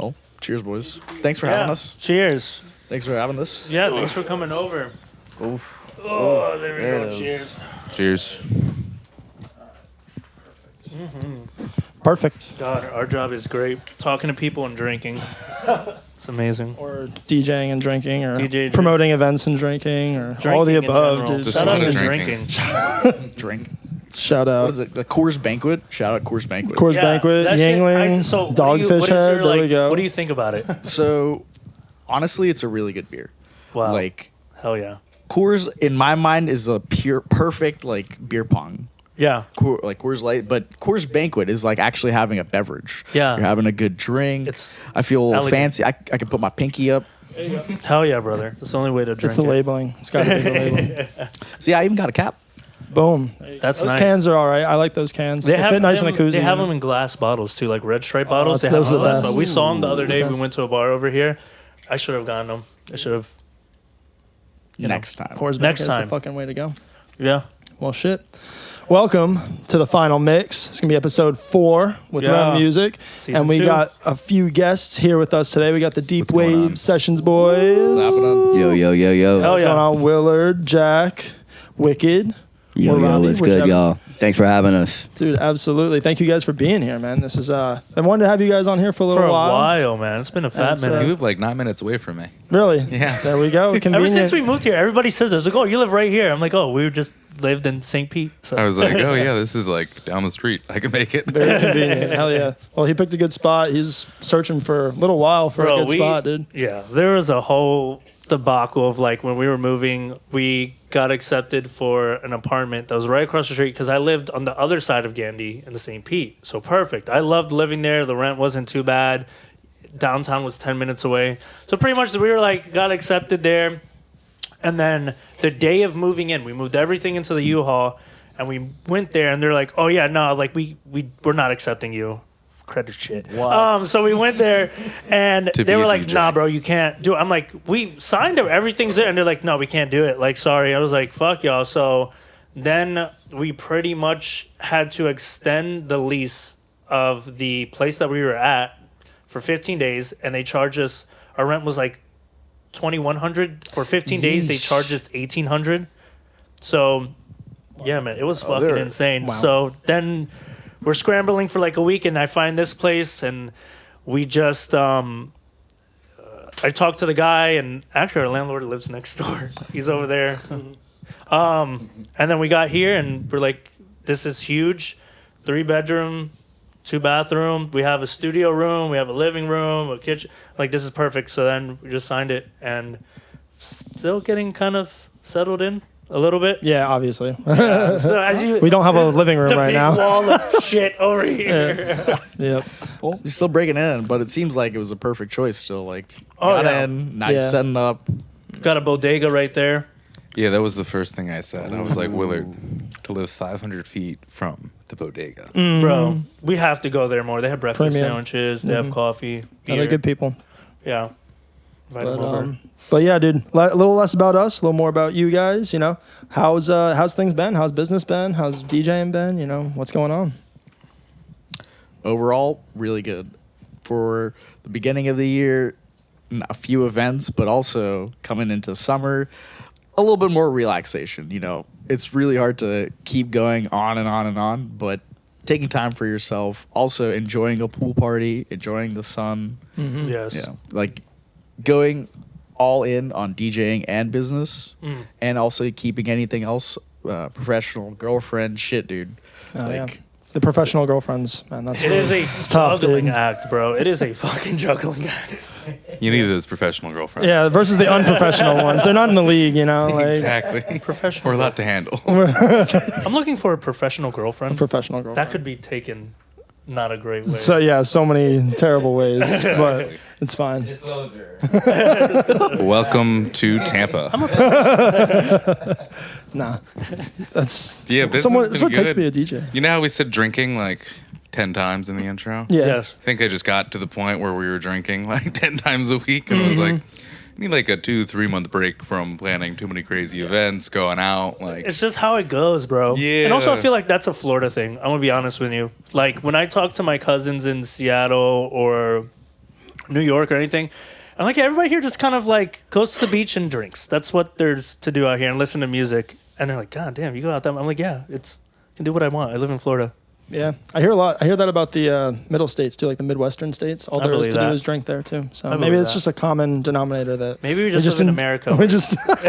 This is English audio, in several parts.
Well, cheers, boys. Thanks for having us. Cheers. Thanks for having this. Yeah, thanks for coming over. Oof. Oh, there we There go. it is. Cheers. Cheers. Perfect. God, our job is great. Talking to people and drinking. It's amazing. Or DJing and drinking, or DJ promoting events and drinking, or all the Drinking in above. general. Dude. Just Shout out to drinking. drinking. Drink. Shout out. What is it? The Coors Banquet? Shout out Coors Banquet. Coors Yeah, Banquet, that shit, Yingling, so what do Dogfish what is your, Head. There like, we go. What do you think about it? So, honestly, it's a really good beer. Wow. Like, Hell yeah. Coors, in my mind, is a perfect, like, beer pong. Yeah. Like Coors Light, but Coors Banquet is like actually having a beverage. Yeah. You're having a good drink. It's I feel a little elegant. fancy. I can put my pinky up. Hell yeah, brother. That's the only way to drink It's the it. labeling. It's got to be the labeling. See, I even got a cap. Boom. That's Those nice. cans are all right. I like those cans. They They have fit nice them, in a koozie. They have them in glass bottles too, like red stripe bottles. They those have are the glass best. bottles. We saw them the Those other are the day. We best. went to a bar over here. I should have gotten them. I should have. Next time. Coors Next Banquet is time. the fucking way to go. Yeah. Well, shit. Welcome to the final mix. It's going to be episode 4 with Yeah. REM Music. Season and we 2. got a few guests here with us today. We got the Deep What's going on? Wave Sessions boys. What's happening? Yo, yo, yo, yo. Hell What's yeah. going on? Willard, Jack, Wicked. Yo, Or yo, Robbie, what's good, whichever. y'all? Thanks for having us. Dude, absolutely. Thank you guys for being here, man. This is, I wanted to have you guys on here for a little For a while. while, man. It's been a fat It's, minute. You live like 9 minutes away from me. Really? Yeah. There we go. Ever Convenient. since we moved here, everybody says it. It's like, oh, you live right here. I'm like, oh, we just lived in St. Pete. So. I was like, oh yeah, this is like down the street. I can make it. Very convenient. Hell yeah. Well, he picked a good spot. He's searching for a little while for a good spot, dude. Yeah, there was a whole debacle of like when we were moving, we got accepted for an apartment that was right across the street because I lived on the other side of Gandy in the St. Pete. So perfect. I loved living there. The rent wasn't too bad. Downtown was 10 minutes away. So pretty much we were like, got accepted there. And then the day of moving in, we moved everything into the U-Haul and we went there and they're like, oh yeah, no, like we're not accepting you. Credit shit. What? So we went there and To they be were a like, DJ. nah, bro, you can't do it. I'm like, we signed it. Everything's there. And they're like, no, we can't do it. Like, sorry. I was like, fuck y'all. So then we pretty much had to extend the lease of the place that we were at for 15 days. And they charged us, our rent was like $2,100 for 15 days. They charged us $1,800. So yeah, man, it was fucking they're- insane. wow. So then we're scrambling for like a week and I find this place and we just I talked to the guy and actually our landlord lives next door. He's over there. And then we got here and we're like, this is huge. 3-bedroom, 2-bathroom. We have a studio room, we have a living room, a kitchen. Like this is perfect. So then we just signed it and still getting kind of settled in a little bit. Yeah, obviously. So as you We don't have a living room the right big now. wall of shit over here. Yep. Well, you're still breaking in, but it seems like it was a perfect choice still. Like, Oh, got yeah. in, nice Yeah. setting up. Got a bodega right there. Yeah, that was the first thing I said. I was like, Willard, to live 500 feet from the bodega. Bro, we have to go there more. They have breakfast Premium. sandwiches. They have coffee, Yeah, beer. they're good people. Yeah. Invite them over. But yeah, dude, a little less about us, a little more about you guys. You know, how's things been? How's business been? How's DJing been? You know, what's going on? Overall, really good. For the beginning of the year, a few events, but also coming into summer, a little bit more relaxation. You know, it's really hard to keep going on and on and on, but taking time for yourself, also enjoying a pool party, enjoying the sun, Yes. like going all in on DJing and business, and also keeping anything else professional, girlfriend, shit, dude. Yeah. The professional girlfriends, man. That's It is a it's tough, juggling dude. act, bro. It is a fucking juggling act. You need those professional girlfriends. Yeah, versus the unprofessional ones. They're not in the league, you know. Like, Exactly. Professional. We're a lot to handle. I'm looking for a professional girlfriend. professional girlfriend. That could be taken not a great way. So yeah, so many terrible ways, but it's fine. Welcome to Tampa. Nah, that's Yeah, business someone. has That's been what takes good. me a DJ. You know how we said drinking like 10 times in the intro? Yeah. Yes. I think I just got to the point where we were drinking like 10 times a week and I was like, I need like a 2-3 month break from planning too many crazy events, going out. Like, It's just how it goes, bro. Yeah. And also, I feel like that's a Florida thing. I'm going to be honest with you. Like, when I talk to my cousins in Seattle or New York or anything. I'm like, yeah, everybody here just kind of like goes to the beach and drinks. That's what there's to do out here and listen to music. And they're like, God damn, you go out there. I'm like, yeah, I can do what I want. I live in Florida. Yeah, I hear a lot. I hear that about the middle states too, like the Midwestern states. All I there is to believe do that. is drink there too. So I maybe believe it's that. just a common denominator that Maybe we just live in America. We just we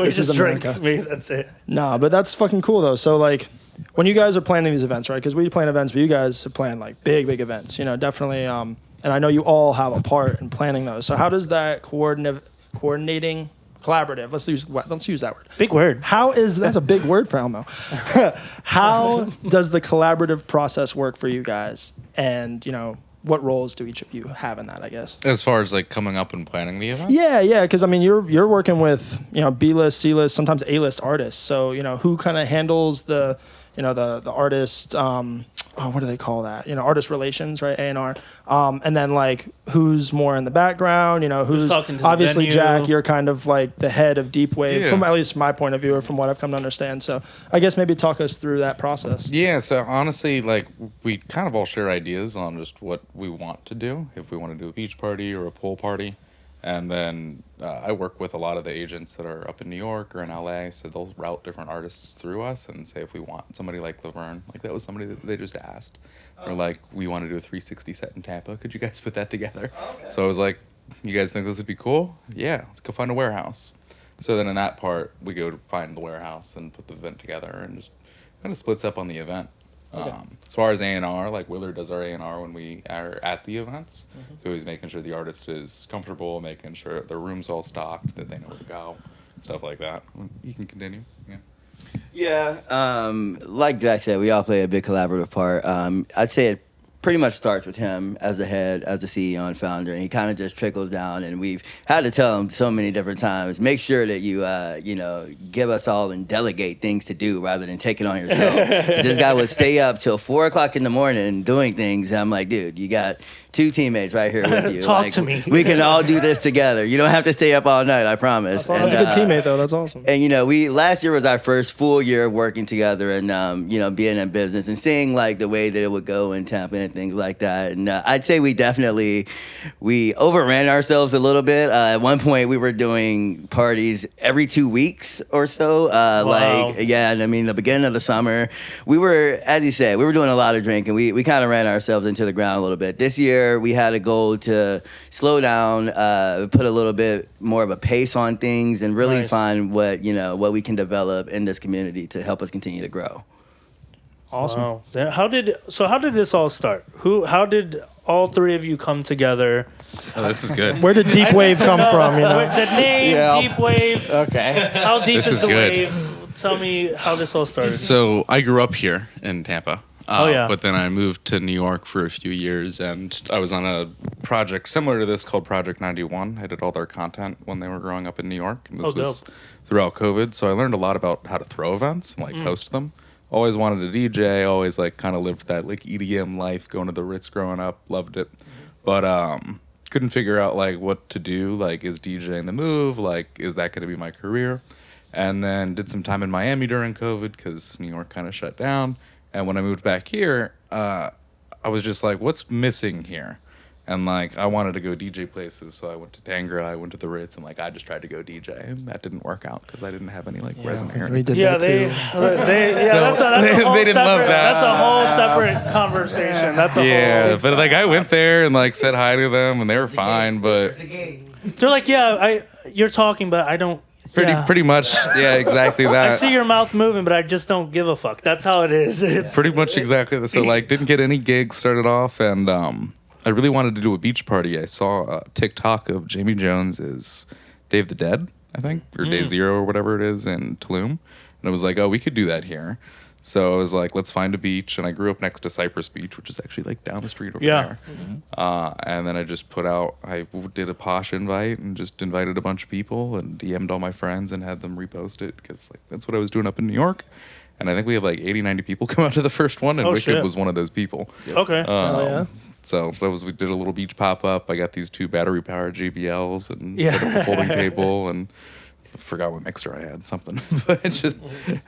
This is just drink. America. Maybe that's it. nah, but that's fucking cool though. So like, when you guys are planning these events, right? Because we plan events, but you guys have planned like big events. You know, definitely. And I know you all have a part in planning those. So how does that coordinating? Collaborative. Let's use that word. Big word. How is that's a big word for Elmo? How does the collaborative process work for you guys? And you know, what roles do each of you have in that? I guess. As far as like coming up and planning the event. Yeah. Because I mean, you're working with B-list, C-list, sometimes A-list artists. So who kind of handles the the artist. What do they call that? Artist relations, right? A&R. And then like who's more in the background? Who's talking to the obviously venue? Jack. You're kind of like the head of Deep Wave, Yeah. from at least my point of view, or from what I've come to understand. So I guess maybe talk us through that process. Yeah, so honestly, like, we kind of all share ideas on just what we want to do, if we want to do a beach party or a pool party. And then I work with a lot of the agents that are up in New York or in LA, so they'll route different artists through us and say if we want somebody like Laverne, like that was somebody that they just asked. Or like, we want to do a 360 set in Tampa, could you guys put that together? So I was like, you guys think this would be cool? Yeah, let's go find a warehouse. So then in that part, we go to find the warehouse and put the event together and just kind of splits up on the event. Okay. As far as A&R, like Willard does our A&R when we are at the events. So he's making sure the artist is comfortable, making sure their room's all stocked, that they know where to go, stuff like that. You can continue. Yeah. Yeah, like Jack said, we all play a big collaborative part. I'd say it pretty much starts with him as the head, as the CEO and founder, and he kind of just trickles down. And we've had to tell him so many different times, make sure that you, give us all and delegate things to do rather than take it on yourself. 'Cause this guy would stay up till 4 o'clock in the morning doing things. And I'm like, dude, you got 2 teammates right here with you. Talk Like, to me. We can all do this together. You don't have to stay up all night, I promise. That's a good teammate though. That's awesome. And we last year was our first full year of working together and being in business and seeing like the way that it would go in Tampa and things like that. And I'd say we overran ourselves a little bit. At one point we were doing parties every 2 weeks or so. Wow. And I mean the beginning of the summer, we were, as you said, we were doing a lot of drinking. We kind of ran ourselves into the ground a little bit. This year we had a goal to slow down, put a little bit more of a pace on things, and really Nice. find what we can develop in this community to help us continue to grow. Awesome. Wow. How did this all start? How did all 3 of you come together? Oh, this is good. Where did Deep Wave come from? The name, Yeah. Deep Wave. Okay. How deep This is is the good. wave? Tell me how this all started. So I grew up here in Tampa. Oh, yeah. But then I moved to New York for a few years, and I was on a project similar to this called Project 91. I did all their content when they were growing up in New York, and this Oh, was dope. throughout COVID. So I learned a lot about how to throw events and like host them. Always wanted to DJ. Always like kind of lived that like EDM life, going to the Ritz growing up. Loved it, but couldn't figure out like what to do. Like, is DJing the move? Like, is that going to be my career? And then did some time in Miami during COVID because New York kind of shut down. And when I moved back here, I was just like, what's missing here? And like, I wanted to go DJ places, so I went to Tangra, I went to the Ritz, and like, I just tried to go DJ, and that didn't work out because I didn't have any like resume or We anything. did Yeah, that they, too. that's a whole they didn't love separate- that. That's a whole separate conversation. That's a Yeah, whole. but like, I went there and like said hi to them, and they were fine, but They're like, yeah, you're talking, but I don't. yeah. pretty much, yeah, exactly I that. see your mouth moving, but I just don't give a fuck. That's how it is. It's, Pretty much exactly that. So like, didn't get any gigs started off, and I really wanted to do a beach party. I saw a TikTok of Jamie Jones's Dave the Dead, I think, or Day Zero or whatever it is in Tulum, and I was like, oh, we could do that here. So I was like, let's find a beach, and I grew up next to Cypress Beach, which is actually like down the street over Yeah. there. And then I just I did a posh invite and just invited a bunch of people and DM'd all my friends and had them repost it because like that's what I was doing up in New York. And I think we had like 80, 90 people come out to the first one, and Oh, Wicked shit. was one of those people. okay. Oh, yeah. So we did a little beach pop up. I got these 2 battery powered JBLs and Yeah. set up a folding table, and I forgot what mixer I had, something. But it just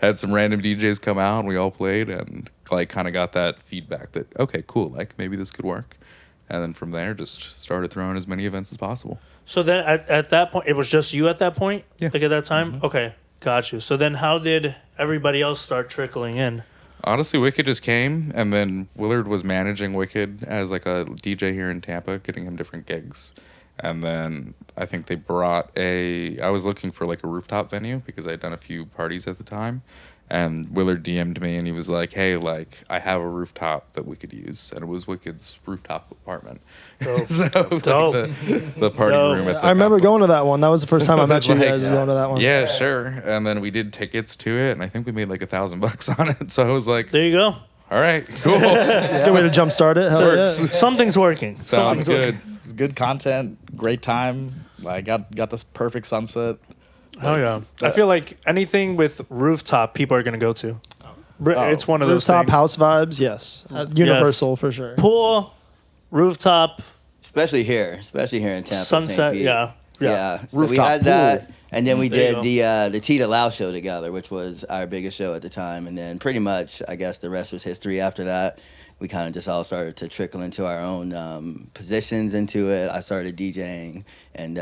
had some random DJs come out, and we all played, and like kind of got that feedback that okay, cool, like maybe this could work. And then from there, just started throwing as many events as possible. So then at that point, it was just you at that point? Yeah. Like at that time? Okay, got you. So then how did everybody else start trickling in? Honestly, Wicked just came, and then Willard was managing Wicked as like a DJ here in Tampa, getting him different gigs. And then I think they brought I was looking for like a rooftop venue because I'd done a few parties at the time. And Willard DM'd me and he was like, hey, like, I have a rooftop that we could use. And it was Wicked's rooftop apartment. Dope. So like, Dope. the party Dope. room at the I remember Capitals. going to that one. That was the first time I met It's you like- guys. Going to that one. Yeah, sure. And then we did tickets to it, and I think we made like $1,000 on it. So I was like, There you go. all right, cool. It's a good way to jumpstart it. Hell yeah. Something's working. Sounds Something's good. working. It was good content, great time. I got this perfect sunset. Oh yeah. I feel like anything with rooftop, people are gonna go to. It's one of those Rooftop things. house vibes, yes. Universal for sure. Pool, rooftop, especially here in Tampa. St. sunset. Pete. Yeah. Yeah. So we Rooftop had that, and then we There you did the Tita Lau show together, which was our biggest show at the time. And then pretty much, I guess the rest was history after that. We kind of just all started to trickle into our own positions into it. I started DJing, and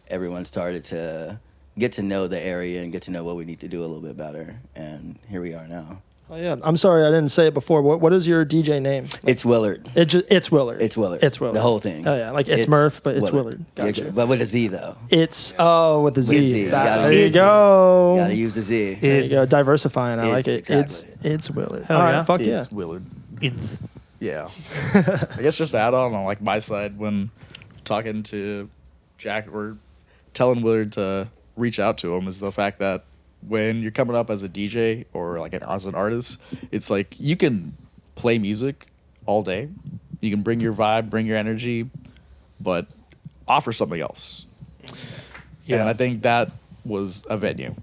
everyone started to get to know the area and get to know what we need to do a little bit better. And here we are now. Oh, yeah. I'm sorry I didn't say it before. What is your DJ name? It's Willard. It's Willard. It's Willard. It's Willard. The whole thing. Oh, yeah. Like it's Murph, but it's Willard. Yeah, Gotcha. but with a Z, though. It's, with the Z. With Z. There you You go. gotta use the Z. There you go. Diversifying. I like it. Exactly. It's Willard. Hell All right. yeah. Fuck yeah. It's Willard. It's Yeah. I guess just to add on like my side, when talking to Jack or telling Willard to reach out to him, is the fact that when you're coming up as a DJ or like as an artist, it's like you can play music all day. You can bring your vibe, bring your energy, but offer something else. yeah. And I think that was a venue.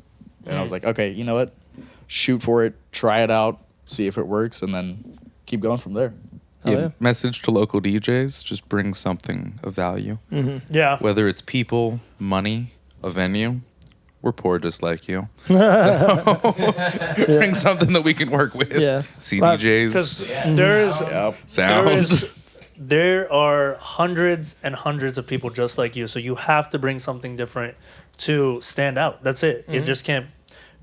And I was like, okay, you know what? Shoot for it, try it out, see if it works, and then keep going from there. Oh, yeah. Message to local DJs: just bring something of value. yeah. Whether it's people, money, a venue. We're poor just like you. So bring something that we can work with. Yeah. CDJs, Because sound. there are hundreds and hundreds of people just like you, so you have to bring something different to stand out. That's it. Mm-hmm. You just can't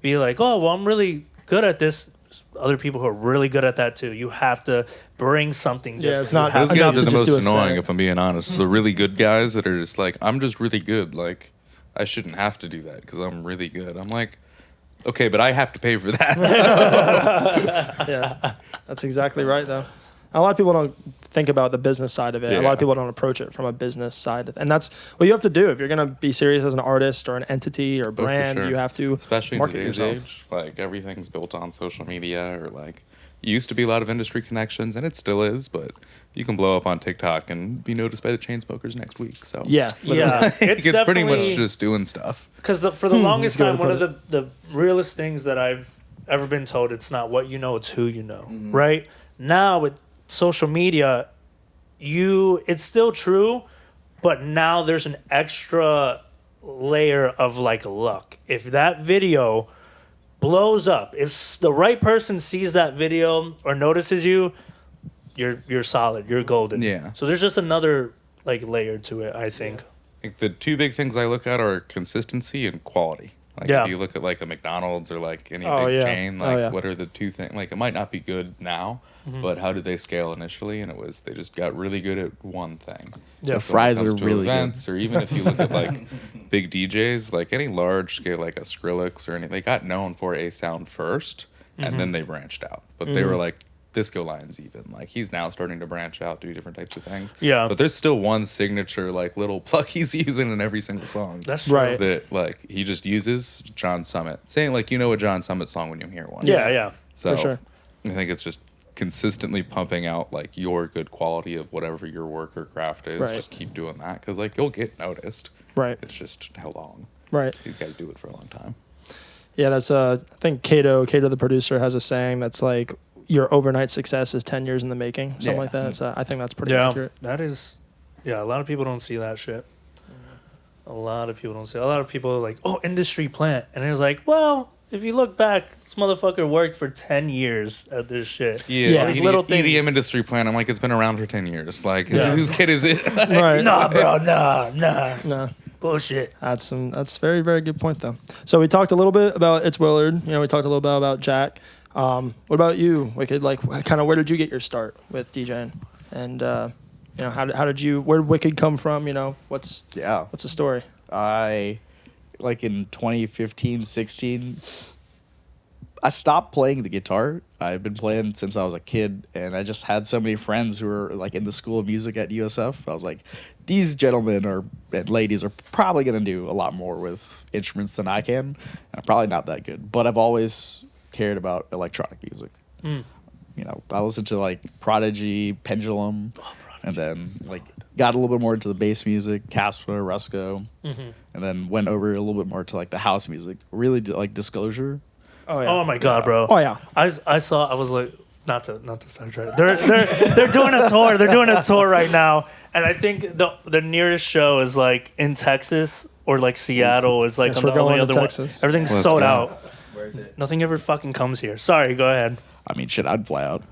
be like, oh, well, I'm really good at this. Other people who are really good at that too. You have to bring something different. Yeah, it's not- You have Those to- enough guys are to the just do most a annoying, set. if I'm being honest. The really good guys that are just like, I'm just really good. Like, I shouldn't have to do that because I'm really good. I'm like, okay, but I have to pay for that. So. Yeah. That's exactly right, though. A lot of people don't think about the business side of it. A lot Yeah. of people don't approach it from a business side. And that's what you have to do. If you're going to be serious as an artist or an entity or Oh, for brand, sure. you have to Especially in market today's yourself. age, like everything's built on social media, or like it used to be a lot of industry connections, and it still is, but you can blow up on TikTok and be noticed by the chain smokers next week. So Yeah. Yeah, it's pretty much definitely- just doing stuff. Because for the longest That's a good time, way one to of the realest things that I've ever been told, it's not what you know, it's who you know, right? Now with social media, it's still true, but now there's an extra layer of like luck. If that video blows up, if the right person sees that video or notices you, you're solid, you're golden. Yeah. So there's just another like layer to it, I think. Like the two big things I look at are consistency and quality. Like Yeah. if you look at like a McDonald's or like any Oh, big yeah. chain, Oh, like yeah. what are the two things? Like it might not be good now, but how did they scale initially? And it was they just got really good at one thing. Yeah. The So when it fries comes are to really good. events, or even if you look at like big DJs, like any large scale, like a Skrillex or anything, they got known for a sound first, and then they branched out. But they were like Disco Lion's even like he's now starting to branch out, do different types of things. Yeah. But there's still one signature like little pluck he's using in every single song. That's true. Right. That like he just uses John Summit, saying like you know a John Summit song when you hear one. Yeah, yeah. So For sure. I think it's just consistently pumping out like your good quality of whatever your work or craft is. Right. Just keep doing that because like you'll get noticed. Right. It's just how long. Right. These guys do it for a long time. Yeah, that's I think Cato the producer has a saying that's like your overnight success is 10 years in the making, something Yeah. like that. So I think that's pretty Yeah, accurate. that is. Yeah, a lot of people don't see that shit. A lot of people don't see. A lot of people are like, "Oh, industry plant," and it's like, well, if you look back, this motherfucker worked for 10 years at this shit. Yeah, All these little things. EDM industry plan. I'm like, it's been around for 10 years. Like, Yeah. whose kid is it? Right. Nah, bro, nah. No. Bullshit. That's very, very good point though. So we talked a little bit about It's Willard. You know, we talked a little bit about Jack. What about you, Wicked? Like, kind of where did you get your start with DJing? And you know, how did you? Where did Wicked come from? You know, what's the story? I, like in 2015, 16, I stopped playing the guitar. I've been playing since I was a kid, and I just had so many friends who were like in the School of Music at USF. I was like, these gentlemen and ladies are probably going to do a lot more with instruments than I can. And I'm probably not that good, but I've always cared about electronic music. You know, I listened to like Prodigy, Pendulum, and then like got a little bit more into the bass music, Casper, Rusko, and then went over a little bit more to like the house music. Really like Disclosure. Oh yeah. Oh my god, bro. Oh yeah. I was like, not to sidetrack. They're doing a tour. They're doing a tour right now, and I think the nearest show is like in Texas or like Seattle is like Guess on we're the only going to other one. Texas. Everything's Let's sold go. out. Where's it? Nothing ever fucking comes here. Sorry, go ahead. I mean, shit, I'd fly out.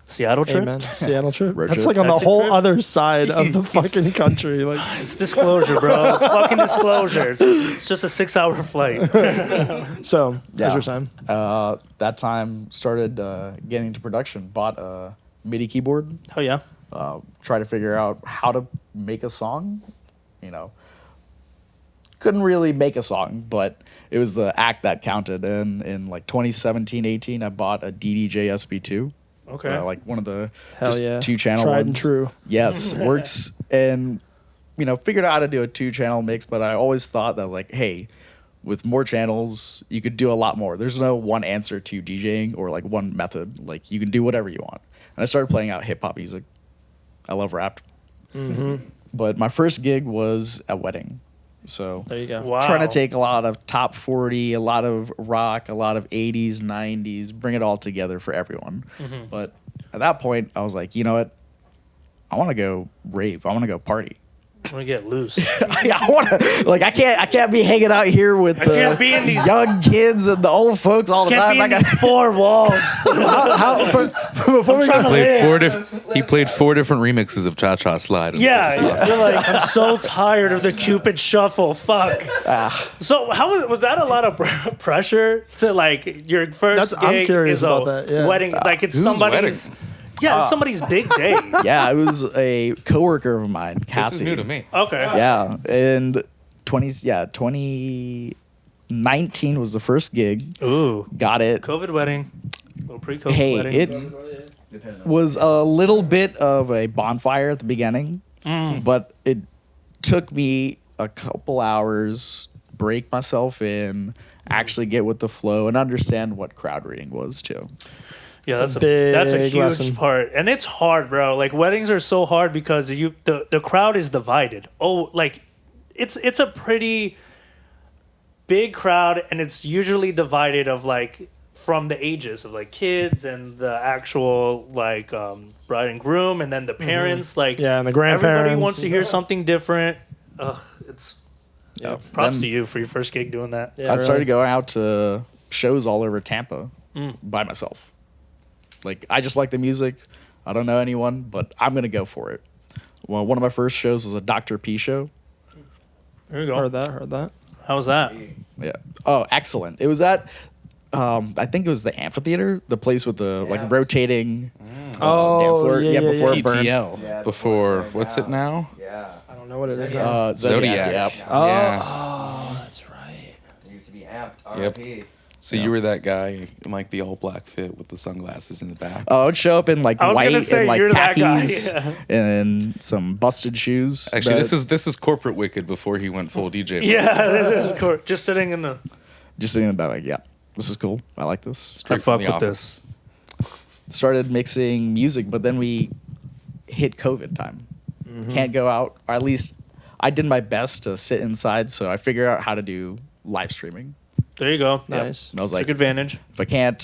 Seattle trip. Amen. Seattle trip. Road That's trip. like on the Texas whole trip? other side of the fucking country. Like, It's disclosure, bro. It's fucking disclosure. It's just a 6-hour flight. so Yeah. here's your time. That time started getting into production. Bought a MIDI keyboard. Oh yeah. Try to figure out how to make a song. You know, couldn't really make a song, but it was the act that counted. And in like 2017, 18, I bought a DDJ SB2. Okay. Like one of the Hell just yeah. 2-channel Tried ones. and true. Yes, works. And you know, figured out how to do a 2-channel mix, but I always thought that like, hey, with more channels, you could do a lot more. There's no one answer to DJing or like one method. Like you can do whatever you want. And I started playing out hip hop music. I love rap. But my first gig was a wedding. So There you go. Wow. trying to take a lot of top 40, a lot of rock, a lot of 80s, 90s, bring it all together for everyone. But at that point, I was like, you know what? I want to go rave. I want to go party. I'm gonna get loose. I want to like I can't be hanging out here with the can't be in these- young kids and the old folks all the Can't time. be I in got these 4 walls. Before we trying go, to He played 4 different remixes of Cha Cha Slide. Yeah, you're like, I'm so tired of the Cupid Shuffle. Fuck. So how was that a lot of pressure to like your first I'm gig curious is a about that, yeah. wedding? Like it's Whose somebody's. Yeah, it's somebody's big day. yeah, it was a coworker of mine, This Cassie. is new to me. Okay. Yeah, and 2019 was the first gig. Ooh. Got it. COVID wedding. Little pre-COVID Hey, wedding. it was a little bit of a bonfire at the beginning, but it took me a couple hours, break myself in, actually get with the flow, and understand what crowd reading was too. Yeah, It's a that's a big huge lesson. part, and it's hard, bro. Like weddings are so hard because the crowd is divided. Oh, like it's a pretty big crowd, and it's usually divided of like from the ages of like kids and the actual like bride and groom, and then the parents. Like Yeah, and the grandparents. everybody wants to hear something different. Ugh, it's props Then to you for your first gig doing that. Yeah, I started really. going out to shows all over Tampa by myself. Like I just like the music. I don't know anyone, but I'm gonna go for it. Well, one of my first shows was a Dr. P show. There you go. Heard that. How was that? Yeah. Oh, excellent. It was at I think it was the amphitheater, the place with the like rotating dance floor. yeah, before it burned. PTL. Yeah, before, what's it now? Yeah. I don't know what it is now. Zodiac. Yeah. Yeah. Oh, that's right. It used to be amped. Yep. RP. So you were that guy in like the all black fit with the sunglasses in the back. Oh, it'd show up in like I was white gonna say, and like you're that guy, khakis yeah. and some busted shoes. Actually, that- this is corporate Wicked before he went full DJ. Yeah, this is cool. Just sitting in the. just sitting in the back like, yeah, this is cool. I like this. Straight I from fuck the with office. Started mixing music, but then we hit COVID time. Can't go out, or at least I did my best to sit inside. So I figured out how to do live streaming. There you go. Nice. And I was Took like, advantage. if I can't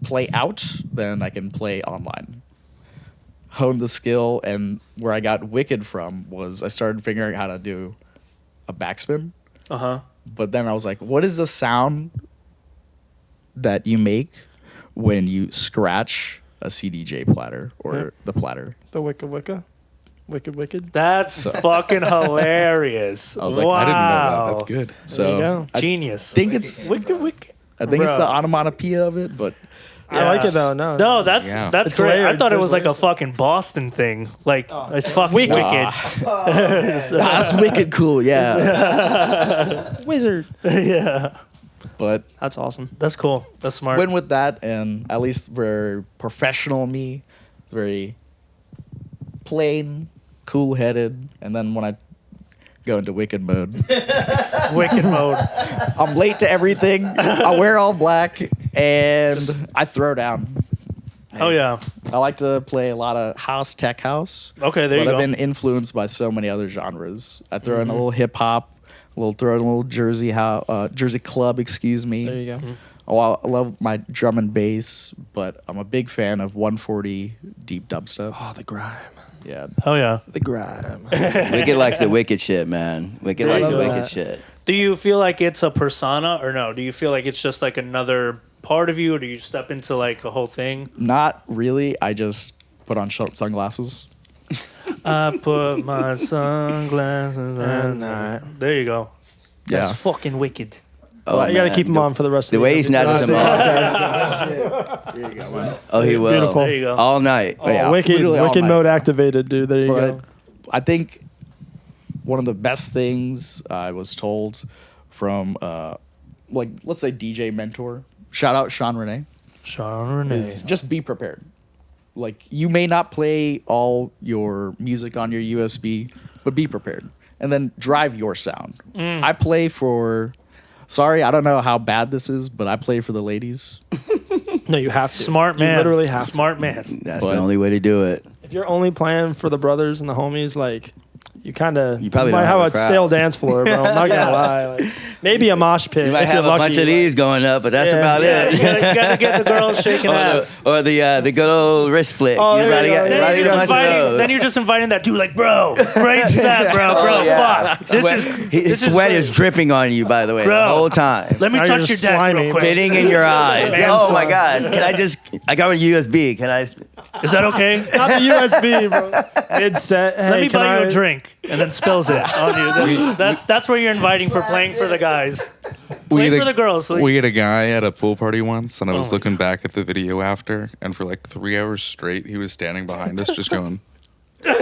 play out, then I can play online. Honed the skill, and where I got wicked from was I started figuring out how to do a backspin. Uh huh. But then I was like, what is the sound that you make when you scratch a CDJ platter or the platter. The Wicca. Wicked. That's fucking hilarious. I was like, wow. I didn't know that. That's good. So There you go. Genius. I think it's Wicked. I think it's Bro. the onomatopoeia of it, but I like it though. No. No, that's Yeah. that's It's great. I layered. thought it There's was like a layers. fucking Boston thing. Like it's fucking wicked. that's wicked cool. Yeah, Wizard. Yeah, but That's awesome. that's cool. That's smart. went with that, and at least for professional me, very plain, cool-headed, and then when I go into wicked mode, Wicked mode. I'm late to everything. I wear all black, and I throw down. Oh yeah. I like to play a lot of house, tech house. Okay, there but you I've go. been influenced by so many other genres. I throw in a little hip hop, throw in a little Jersey club. Excuse me. There you go. Oh, I love my drum and bass, but I'm a big fan of 140 deep dubstep. Oh, the grime. Yeah, Oh yeah. The grime. Wicked likes the wicked shit, man. Wicked likes the love wicked that. shit. Do you feel like it's a persona or no? Do you feel like it's just like another part of you, or do you step into like a whole thing? not really. I just put on sunglasses. I put my sunglasses on. There you go. That's Yeah. fucking wicked. Oh, You got to man. keep him on for the rest The of the way he's noticed them all. There you go, man. Oh, he will. Beautiful. There you go. All night. Oh, yeah, wicked literally all wicked night. mode activated, dude. There you But go. I think one of the best things I was told from, let's say DJ mentor, shout out Sean Renee, Sean Renee. is just be prepared. Like, you may not play all your music on your USB, but be prepared. And then drive your sound. I play for, sorry, I don't know how bad this is, but I play for the ladies. No, you have to. Smart man. You literally have to. Smart man. That's But- the only way to do it. If you're only playing for the brothers and the homies, like you kind of You probably might don't have have a a crowd. stale dance floor, bro. I'm not gonna lie. Like, maybe a mosh pit. You might if have you're a lucky, bunch of these going up, but that's Yeah. about Yeah, it. you gotta get the girls shaking ass. Or the good old wrist flick. Oh, you there gotta you go. get Then gotta Then get a you're, bunch just of inviting, those. then you're just inviting that dude, like, bro, break that, bro, Oh, yeah. fuck. This Sweat- is his this is sweat great. is dripping on you, by the way, Bro. the whole time. Let me Now you're touch your just deck slimy. real quick. Fitting in your eyes. Man Oh my slime. God! I got a USB. Can I? Is that okay? Not the USB, bro. Mid set. Hey, Let me can buy you I- a drink, and then spills it on you. That's where you're inviting for playing for the guys. Play had for the girls. So we had a guy at a pool party once, and I was my looking back at the video after, and for like 3 hours straight, he was standing behind us just going, Just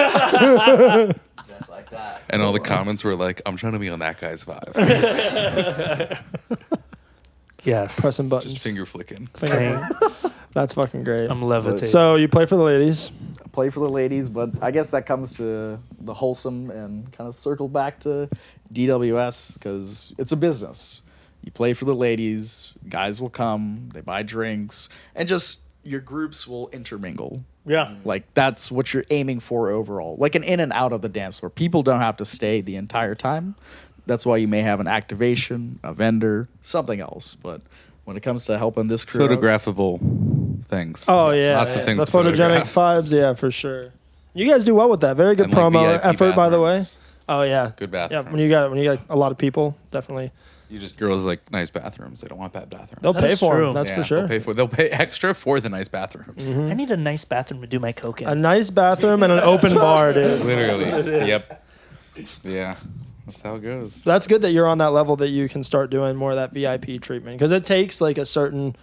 like that. and all the comments were like, I'm trying to be on that guy's vibe. yes, pressing buttons. Just finger flicking. That's fucking great. I'm levitating. So you play for the ladies. Play for the ladies, but I guess that comes to the wholesome and kind of circle back to DWS because it's a business. You play for the ladies, guys will come, they buy drinks, and just your groups will intermingle. yeah, Like, that's what you're aiming for overall. Like an in and out of the dance floor. People don't have to stay the entire time. That's why you may have an activation, a vendor, something else. But when it comes to helping this crew, out, Photographable things. Oh yeah, Lots of things The to photogenic photograph. vibes, yeah, for sure. You guys do well with that. Very good And, like, promo VIP effort, by the way. bathrooms. Oh yeah, Good yeah. bathrooms. When you got a lot of people, definitely You just girls like nice bathrooms. They don't want bad bathrooms. they'll pay is for true. them. That's Yeah, for sure. They'll pay extra for the nice bathrooms. I need a nice bathroom to do my coke in. A nice bathroom and an open bar, dude. Literally. Yep. Yeah. That's how it goes. That's good that you're on that level that you can start doing more of that VIP treatment because it takes like a certain,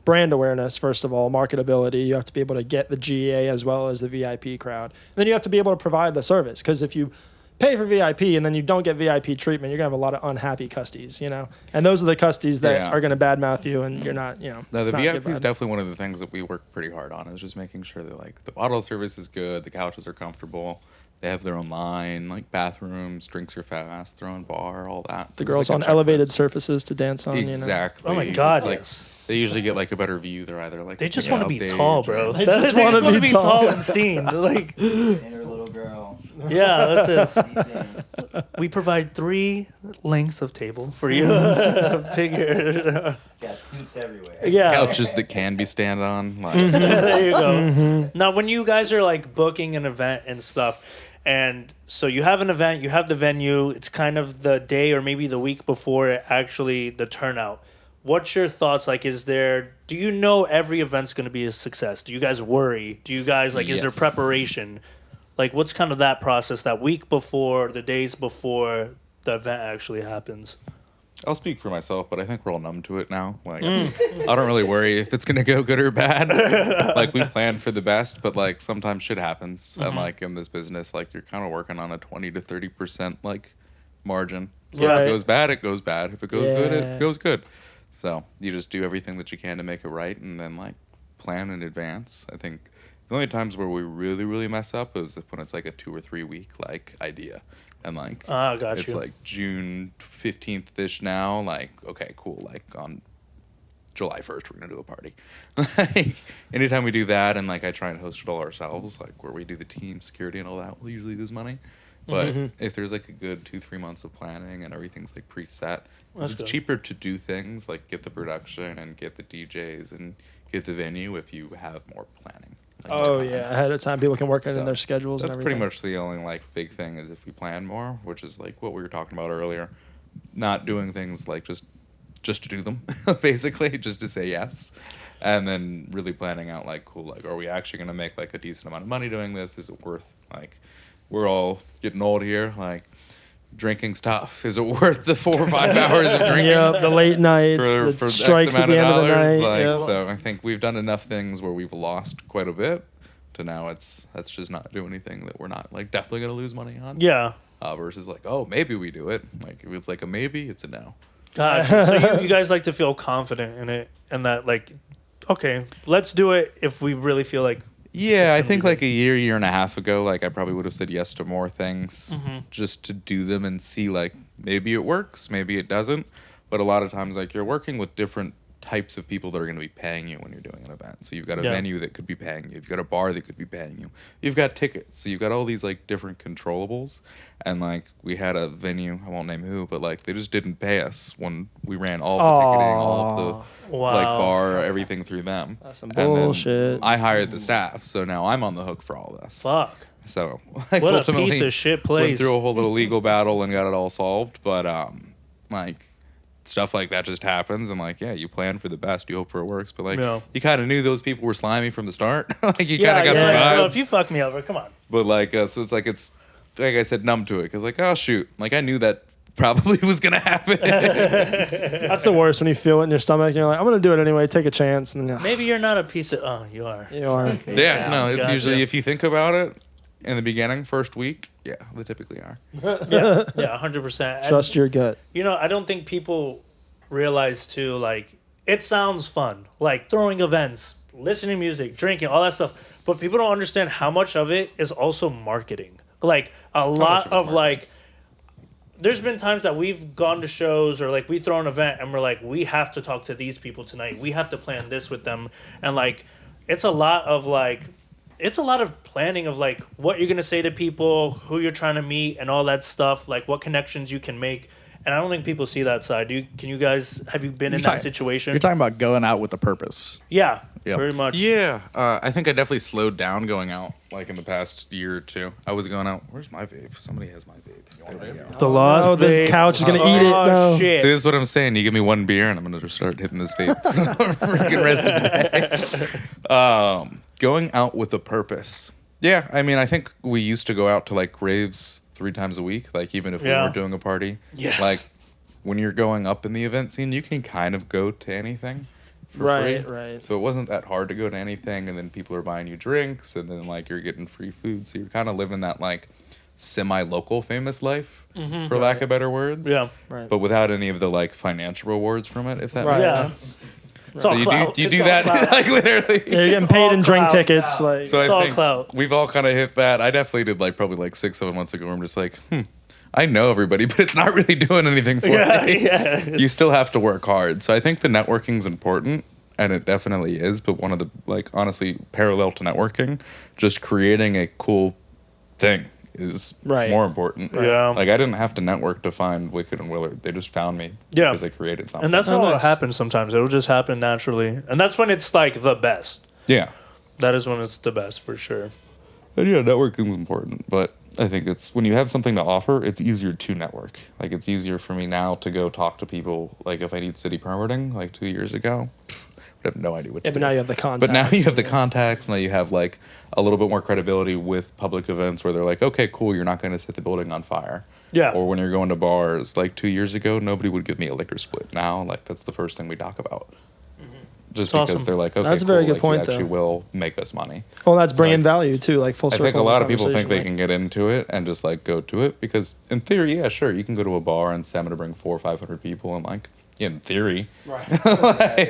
brand awareness, first of all, marketability. You have to be able to get the GA as well as the VIP crowd. And then you have to be able to provide the service because if you pay for VIP and then you don't get VIP treatment, you're going to have a lot of unhappy custies, And those are the custies that Yeah. are going to badmouth you and you're not, No, it's the not a good VIP is vibe. definitely one of the things that we work pretty hard on is just making sure that like the bottle service is good, the couches are comfortable, they have their own line, like bathrooms, drinks are fast, their own bar, all that. So The there's, girls like, on a checklist. elevated surfaces to dance on, Exactly. Oh my God, It's like, yes. They usually get like a better view. They're either like They just taking want it to be off tall, stage bro. or- They just wanna wanna be tall. and seen. Like, Inner little girl. yeah, that's it. We provide 3 lengths of table for you. Figure. Got scoops everywhere. Yeah. Couches that can be stand on. Like, There you go. Now, when you guys are like booking an event and stuff, and so you have an event, you have the venue, it's kind of the day or maybe the week before actually the turnout. what's your thoughts? Like, do you know every event's going to be a success? Do you guys worry? Do you guys, like, is there Yes. preparation? Like, what's kind of that process, that week before, the days before the event actually happens? I'll speak for myself, but I think we're all numb to it now. Like, I don't really worry if it's gonna go good or bad. Like, we plan for the best, but like sometimes shit happens, and like in this business, like you're kind of working on a 20 to 30% like margin. So if Right. it goes bad, it goes bad. If it goes good, Yeah. it goes good. So you just do everything that you can to make it right, and then like plan in advance. I think the only times where we really, really mess up is when it's like a 2 or 3 week like idea. And like Got it's you. like June 15th ish now. Like, okay, cool. Like on July 1st, we're gonna do a party. Like anytime we do that, and like I try and host it all ourselves, like where we do the team security and all that, we'll usually lose money. But if there's like a good 2-3 months of planning and everything's like preset, 'cause That's it's good. cheaper to do things like get the production and get the DJs and get the venue if you have more planning. Like, Oh more yeah, time. ahead of time, people can work it in So, their schedules. That's and pretty everything. much the only like big thing is if we plan more, which is like what we were talking about earlier, not doing things like just to do them, basically just to say yes, and then really planning out like cool, like are we actually gonna make like a decent amount of money doing this? Is it worth like we're all getting old here, like drinking stuff? Is it worth the 4 or 5 hours of drinking? Yeah, the late nights, the For strikes X at amount the of end of the dollars, night. like yeah. so. I think we've done enough things where we've lost quite a bit to now that's just not do anything that we're not like definitely gonna lose money on. Yeah. Versus like, oh, maybe we do it. Like if it's like a maybe, it's a no. Gotcha. So you guys like to feel confident in it, and that like, okay, let's do it if we really feel like. Yeah, I gonna think be like a year and a half ago, like I probably would have said yes to more things Mm-hmm. just to do them and see like maybe it works, maybe it doesn't. But a lot of times, like you're working with different types of people that are going to be paying you when you're doing an event. So you've got a Yeah. venue that could be paying you. You've got a bar that could be paying you. You've got tickets. So you've got all these like different controllables. And like we had a venue, I won't name who, but like they just didn't pay us when we ran all the ticketing, all of the Wow. like bar, everything through them. That's some And then bullshit. I hired the staff, so now I'm on the hook for all this. Fuck. So like What a ultimately piece of shit went place. through a whole little legal battle and got it all solved. But like stuff like that just happens, and like yeah, you plan for the best, you hope for it works, but like Yeah. you kind of knew those people were slimy from the start. Like you kind of got some Well, vibes. if you fuck me over, come on. But like so it's like I said, numb to it because like oh shoot, like I knew that probably was gonna happen. That's the worst when you feel it in your stomach and you're like, I'm gonna do it anyway. Take a chance, and then you're, Maybe you're not a piece of. Oh, you are. you are. Yeah, no, it's Gotcha. usually if you think about it in the beginning, first week, yeah, they typically are. Yeah, 100%. Trust your gut. You know, I don't think people realize too. Like, it sounds fun, like throwing events, listening to music, drinking, all that stuff. But people don't understand how much of it is also marketing. Like a lot of it's of like. There's been times that we've gone to shows or like we throw an event and we're like, we have to talk to these people tonight. We have to plan this with them. And like, it's a lot of planning of like what you're going to say to people, who you're trying to meet and all that stuff, like what connections you can make. And I don't think people see that side. Have you been in that situation? You're talking about going out with a purpose. Yeah, Yep. very much. Yeah, I think I definitely slowed down going out like in the past year or two. I was going out. Where's my vape? Somebody has my vape. You want to The lost Oh, this vape. couch is gonna eat it. Oh, No. shit. See, this is what I'm saying. You give me one beer, and I'm gonna just start hitting this vape for the freaking rest of the day. Going out with a purpose. Yeah, I mean, I think we used to go out to like raves 3 times a week. Like even if we Yeah. weren't doing a party. Yes. Like when you're going up in the event scene, you can kind of go to anything. For Right, free. right. So it wasn't that hard to go to anything, and then people are buying you drinks, and then like you're getting free food. So you're kind of living that like semi-local famous life, for lack of better words. Yeah. Right. But without any of the like financial rewards from it, if that Right. makes Yeah. sense. It's So all you clout. do It's all that clout. like literally. Yeah, you're getting It's paid all in drink clout. tickets. Like, So It's I all think clout. we've all kind of hit that. I definitely did like probably like 6-7 months ago. Where I'm just like, I know everybody, but it's not really doing anything for Yeah, me. yeah. You still have to work hard. So I think the networking's important, and it definitely is. But one of the like honestly parallel to networking, just creating a cool thing is Right. more important. Yeah. Like I didn't have to network to find Wicked and Willard. They just found me Yeah. because I created something. And that's Oh, how it nice. happens sometimes. It'll just happen naturally. And that's when it's like the best. yeah. That is when it's the best for sure. And yeah, networking is important, but I think it's when you have something to offer, it's easier to network. Like it's easier for me now to go talk to people. Like if I need city permitting, like 2 years ago, I have no idea what to Yeah, do. but now you have the contacts. But now you have the contacts. Now you have like a little bit more credibility with public events where they're like, okay, cool, you're not going to set the building on fire. Yeah. Or when you're going to bars, like 2 years ago, nobody would give me a liquor split. Now, like that's the first thing we talk about. Just That's because awesome. they're like, okay, That's a very cool, good like, you point, actually though. will make us money. Well, that's bringing like- value too, like full I circle. think a in the lot of people think they conversation, can get into it and just like go to it because in theory, yeah, sure, you can go to a bar and say I'm gonna bring 400 or 500 people and like in theory, like-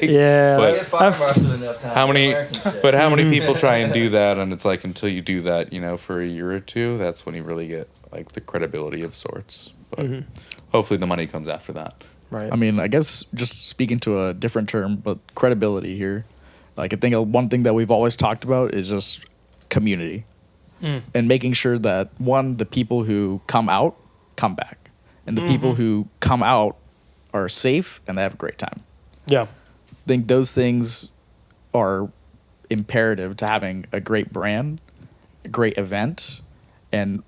Yeah, But- Get fire marshal enough time. how many? Wear some shit. But how many people try and do that? And it's like until you do that, you know, for a year or two, that's when you really get like the credibility of sorts. But hopefully, the money comes after that. right. I mean, I guess just speaking to a different term, but credibility here. Like I think one thing that we've always talked about is just community, and making sure that one, the people who come out come back, and the people who come out are safe and they have a great time. Yeah. I think those things are imperative to having a great brand, a great event, and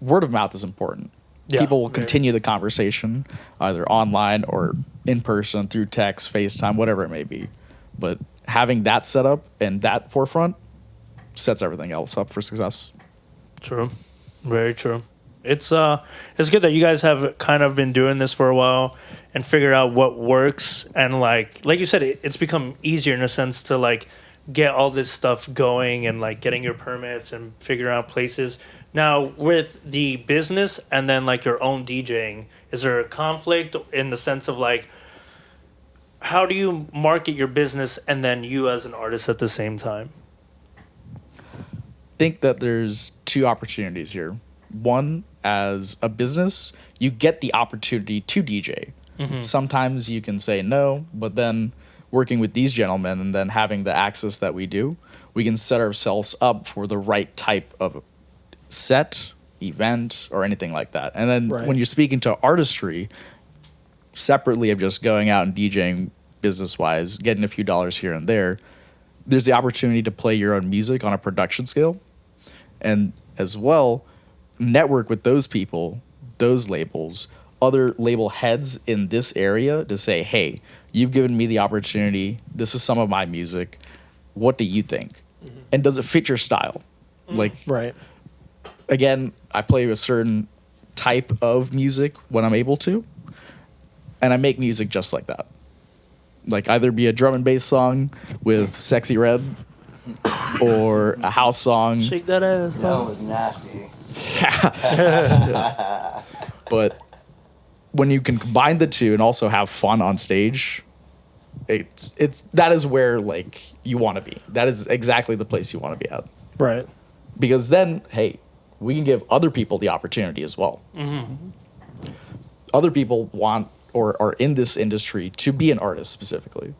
word of mouth is important. Yeah, People will very. continue the conversation either online or in person through text, FaceTime, whatever it may be. But having that set up and that forefront sets everything else up for success. True. Very true. It's good that you guys have kind of been doing this for a while and figure out what works, and like you said, it's become easier in a sense to like get all this stuff going and like getting your permits and figuring out places. Now with the business and then like your own DJing, is there a conflict in the sense of like how do you market your business and then you as an artist at the same time? Think that there's two opportunities here. One, as a business, you get the opportunity to DJ. Sometimes you can say no, but then working with these gentlemen and then having the access that we do, we can set ourselves up for the right type of set, event, or anything like that. And then Right. when you're speaking to artistry, separately of just going out and DJing business-wise, getting a few dollars here and there, there's the opportunity to play your own music on a production scale, and as well network with those people, those labels, other label heads in this area to say, hey, you've given me the opportunity, this is some of my music, what do you think? And does it fit your style? Like, right. again, I play a certain type of music when I'm able to, and I make music just like that. Like either be a drum and bass song with Sexy Red or a house song. Shake that ass. That was nasty. But when you can combine the two and also have fun on stage, it's that is where like you want to be. That is exactly the place you want to be at. Right. Because then, hey, we can give other people the opportunity as well. Other people want or are in this industry to be an artist specifically.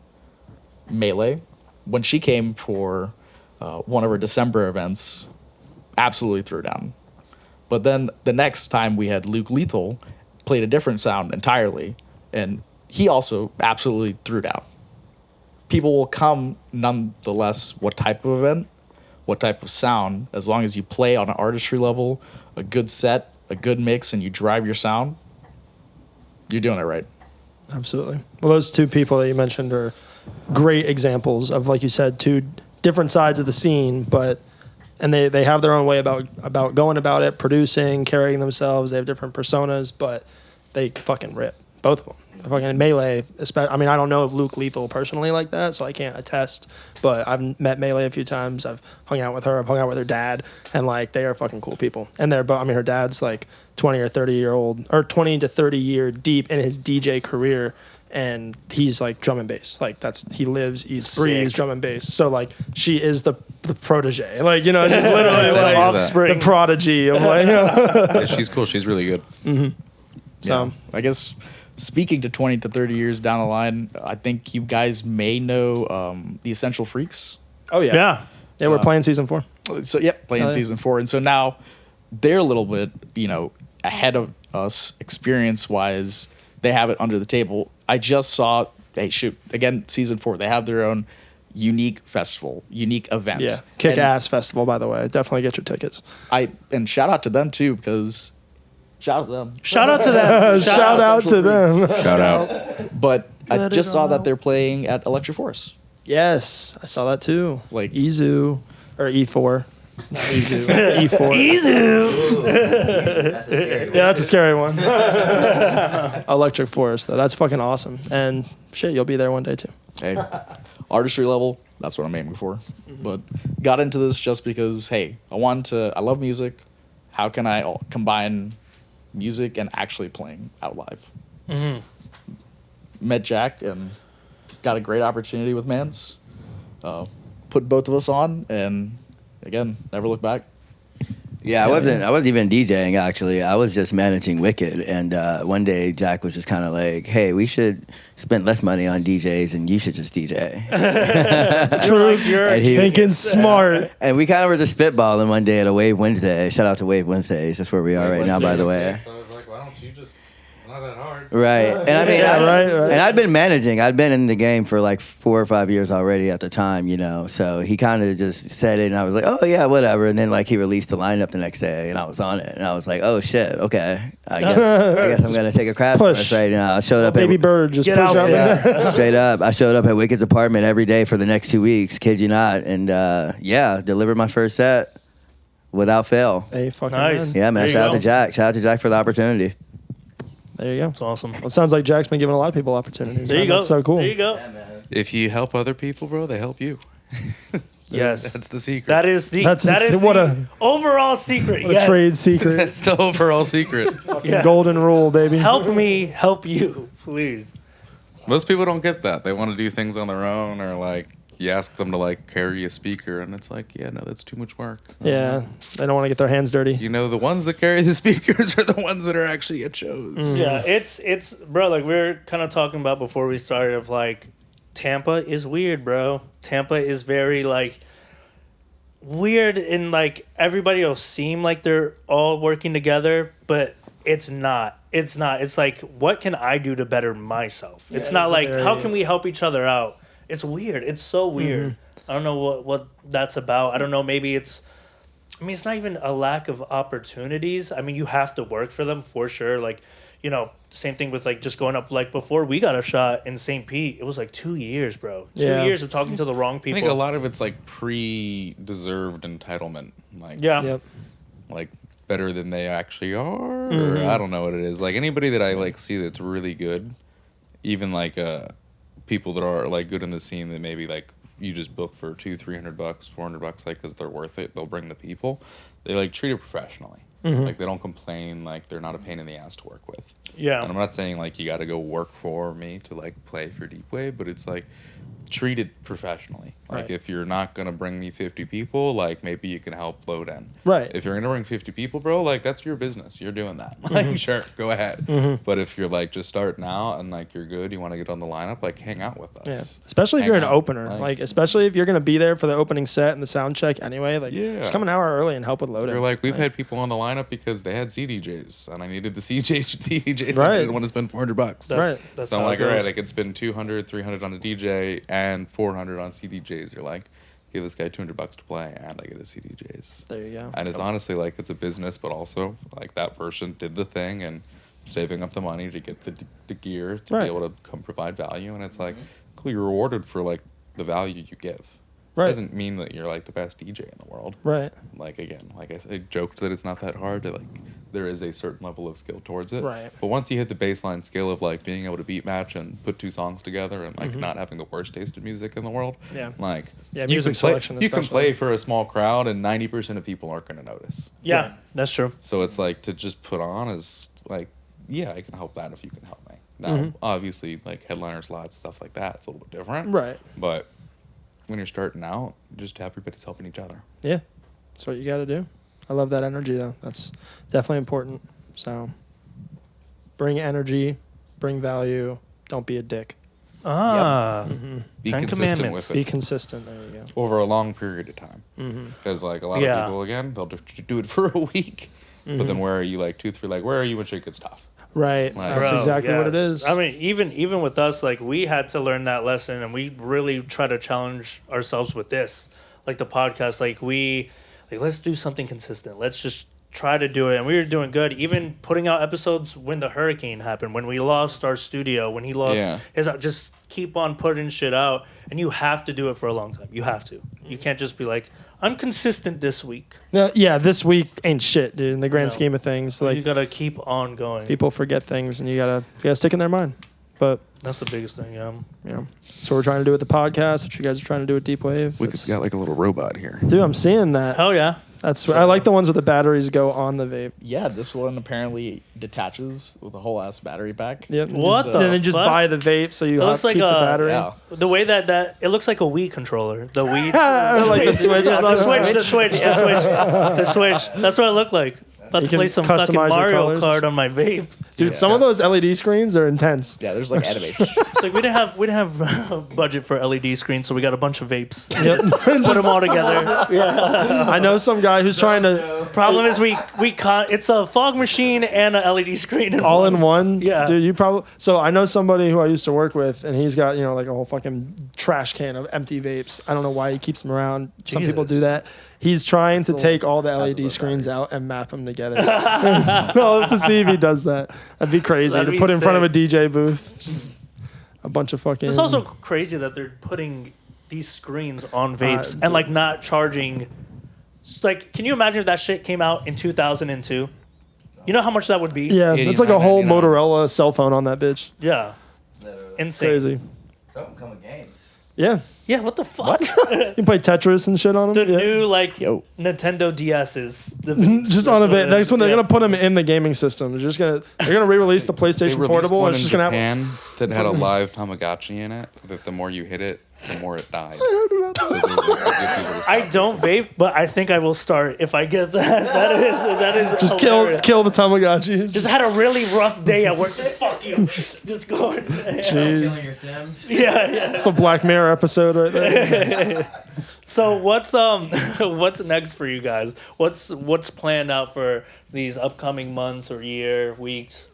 Melee, when she came for one of her December events, absolutely threw down. But then the next time we had Luke Lethal, played a different sound entirely, and he also absolutely threw down. People will come nonetheless, what type of event, what type of sound, as long as you play on an artistry level, a good set, a good mix, and you drive your sound, you're doing it right. Absolutely. Well, those two people that you mentioned are great examples of, like you said, two different sides of the scene, but and they have their own way about going about it, producing, carrying themselves. They have different personas, but they fucking rip, both of them. Fucking Melee, I mean, I don't know if Luke Lethal personally like that, so I can't attest. But I've met Melee a few times. I've hung out with her. I've hung out with her dad, and like they are fucking cool people. And they're, I mean, her dad's like 20 or 30 year deep in his DJ career, and he's like drum and bass. Like he lives, eats, breathes drum and bass. So like she is the protege. Like, you know, just literally Sound like like that. Offspring. the prodigy of like. You know? Yeah, she's cool. She's really good. So I guess speaking to 20 to 30 years down the line, I think you guys may know the Essential Freaks. oh Yeah. yeah, we're playing season 4. So yeah, playing Oh, yeah. season 4, and so now they're a little bit, ahead of us experience wise. They have it under the table. I just saw, hey shoot, again season 4. They have their own unique festival, unique event. Yeah, kick And ass festival, by the way. Definitely get your tickets. and shout out to them too, because shout out to them. Shout out to them. Shout out to them. Shout out. But I Let just it saw all that out. they're playing at Electric Forest. Yes, I saw that too. Like- Izu or E4. Not Izu. E4. That's a scary Yeah, that's a scary one. Electric Forest, though. That's fucking awesome. And shit, you'll be there one day too. Hey, artistry level, that's what I'm aiming for. But got into this just because, hey, I love music. How can I combine music and actually playing out live? Met Jack and got a great opportunity with Mans. Put both of us on, and again, never look back. Yeah, I wasn't even DJing actually. I was just managing Wicked, and one day Jack was just kind of like, "Hey, we should spend less money on DJs, and you should just DJ." True. And he- Thinking smart. And we kind of were just spitballing one day at a Wave Wednesday. Shout out to Wave Wednesdays. That's where we are right now, by the way. So I was like, why don't you just? It's not that hard. Right. And I mean, Yeah, right. and I'd been managing. I'd been in the game for like 4 or 5 years already at the time, you know. So he kind of just said it, and I was like, oh, yeah, whatever. And then like he released the lineup the next day, and I was on it. And I was like, oh, shit, okay. I guess I'm going to take a crash Push. course right now. I showed up Baby at bird just Get push out out there. there. Straight up. I showed up at Wicked's apartment every day for the next 2 weeks, kid you not. And yeah, delivered my first set without fail. Hey, fucking Nice. man. Yeah, man. There you Shout out go. to Jack. Shout out to Jack for the opportunity. There you go. That's awesome. Well, it sounds like Jack's been giving a lot of people opportunities. There man. you go. That's so cool. There you go. If you help other people, bro, they help you. Yes. That's the secret. That is the That's that a- is what the a- overall secret. What Yes. a trade secret. That's the overall secret. Yeah. Golden rule, baby. Help me, help you, please. Most people don't get that. They want to do things on their own, or like you ask them to like carry a speaker, and it's like, yeah, no, that's too much work. Yeah, they don't want to get their hands dirty. You know, the ones that carry the speakers are the ones that are actually at shows. Yeah, it's bro. Like we were kind of talking about before we started. Of like, Tampa is weird, bro. Tampa is very like weird, and like everybody will seem like they're all working together, but it's not. It's not. It's like, what can I do to better myself? It's not it's like, very- how can we help each other out? It's weird. It's so weird. I don't know what that's about. I don't know. Maybe it's. I mean, it's not even a lack of opportunities. I mean, you have to work for them for sure. Like, you know, same thing with like just going up. Like before we got a shot in St. Pete, it was like 2 years, bro. 2 Yeah. years of talking to the wrong I people. think a lot of it's like pre-deserved entitlement, like Yeah. Yep. like better than they actually are. Or I don't know what it is. Like anybody that I like see that's really good, even like people that are like good in the scene that maybe like you just book for $200-300, $400, like because they're worth it. They'll bring the people. They like treat it professionally. Like they don't complain. Like they're not a pain in the ass to work with. Yeah. And I'm not saying like you got to go work for me to like play for Deep Wave, but it's like treat it professionally. Like Right. if you're not gonna bring me 50 people, like maybe you can help load in. Right. If you're gonna bring 50 people, bro, like that's your business. You're doing that. Like sure, go ahead. But if you're like just starting out and like you're good, you want to get on the lineup, like hang out with us. Yeah, especially if Hang you're an out. opener. Like, especially if you're gonna be there for the opening set and the sound check anyway. Like, Yeah. just come an hour early and help with loading. We're like, we've Right. had people on the lineup because they had CDJs and I needed the CDJs. Right. I didn't want to spend $400. That's, Right. That's So I'm how like, it all goes. right, I could spend 200, 300 on a DJ and 400 on CDJs. You're like, give this guy $200 to play and I get a CDJs. There you go. And it's honestly like it's a business, but also like that person did the thing and saving up the money to get the gear to Right. be able to come provide value. And it's like, cool, you're rewarded for like the value you give. Right. Doesn't mean that you're like the best DJ in the world. Right. Like again, like I said, I joked that it's not that hard. Like there is a certain level of skill towards it. Right. But once you hit the baseline skill of like being able to beat match and put two songs together and like not having the worst taste of music in the world. Yeah. Like Yeah, you music can play, selection you can especially. play for a small crowd and 90% of people aren't going to notice. Yeah, Right. that's true. So it's like to just put on is like, yeah, I can help that if you can help me. Now, obviously, like headliner slots, stuff like that, it's a little bit different. Right. But when you're starting out, just everybody's helping each other. Yeah, that's what you got to do. I love that energy though. That's definitely important. So, bring energy, bring value. Don't be a dick. Ah, Be 10 consistent Commandments. with Be it consistent. There you go. over a long period of time. Because like a lot Yeah. of people, again, they'll just do it for a week. But then where are you like 2, 3? Like where are you when shit gets tough? Right. Like- That's Bro, exactly what it yes. is. I mean, even with us, like we had to learn that lesson, and we really try to challenge ourselves with this, like the podcast. Like let's do something consistent. Let's just try to do it, and we were doing good. Even putting out episodes when the hurricane happened, when we lost our studio, when he lost his, just keep on putting shit out, and you have to do it for a long time. You have to. You can't just be like, I'm consistent this week. Yeah, this week ain't shit, dude. In the grand No. scheme of things, You like gotta keep on going. people forget things, and you gotta stick in their mind. But That's the biggest thing. Yeah. that's what we're trying to do with the podcast. What you guys are trying to do with Deep Wave. Wicked's got like a little robot here. Dude, I'm seeing that. Hell yeah. That's I like the ones where the batteries go on the vape. Yeah, this one apparently detaches with a whole ass battery pack. Yep. What And the then just fuck? buy the vape so you It have looks to like keep the a- battery. Yeah. The way that it looks like a Wii controller. The Wii. Like the switch. the switch. That's what it looked like. About You to play can some customize fucking your Mario colors. Kart on my vape. Dude, some of those LED screens are intense. Yeah, there's like animations. It's like we didn't have budget for LED screens, so we got a bunch of vapes. Yep. Put them all together. I know some guy who's trying to Problem is we can't. It's a fog machine and a LED screen. all in one. Yeah. Dude, you probably. So I know somebody who I used to work with, and he's got, like a whole fucking trash can of empty vapes. I don't know why he keeps them around. Some people Jesus. do that. He's trying to take all the that's LED so screens out and map them together. I'll have to see if he does that. That'd be crazy That'd to be put in front of a sick. DJ booth. Just a bunch of fucking. It's also crazy that they're putting these screens on vapes dude. and like not charging. Like, can you imagine if that shit came out in 2002? You know how much that would be? Yeah, it's like a whole $89.99. Motorola cell phone on that bitch. Yeah. Literally. Insane. Crazy. Something come with games. Yeah. Yeah, what the fuck? You can play Tetris and shit on The them. Yeah. new like Yo. Nintendo DS's. Just on a bit. That's when they're Yeah. gonna put them in the gaming system. They're gonna re-release the They PlayStation released Portable, one and it's in just gonna Japan have. that had a live Tamagotchi in it. That the more you hit it, the more it died. So they would get people to stop. I don't vape, but I think I will start if I get that. That is Just hilarious. kill the Tamagotchi. Just had a really rough day at work. Fuck you. Just going. Jeez. Killing your Sims. Yeah. It's a Black Mirror episode right there. So what's next for you guys? What's planned out for these upcoming months or year, weeks?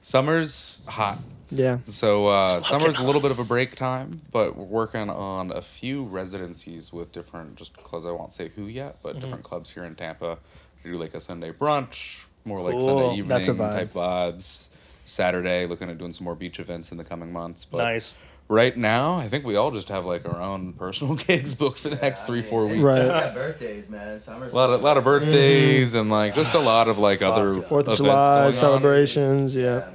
Summer's hot. Yeah. So summer's a little bit of a break time, but we're working on a few residencies with different, just clubs. I won't say who yet, but different clubs here in Tampa. We do like a Sunday brunch, more like Cool. Sunday evening That's a vibe. type vibes. Saturday, looking at doing some more beach events in the coming months. But Nice. right now, I think we all just have like our own personal gigs booked for the next 3-4 weeks. Right. Yeah, birthdays, man. Summer's A lot of birthdays and like just a lot of like other yeah. 4th of events July going on. celebrations. Yeah. man.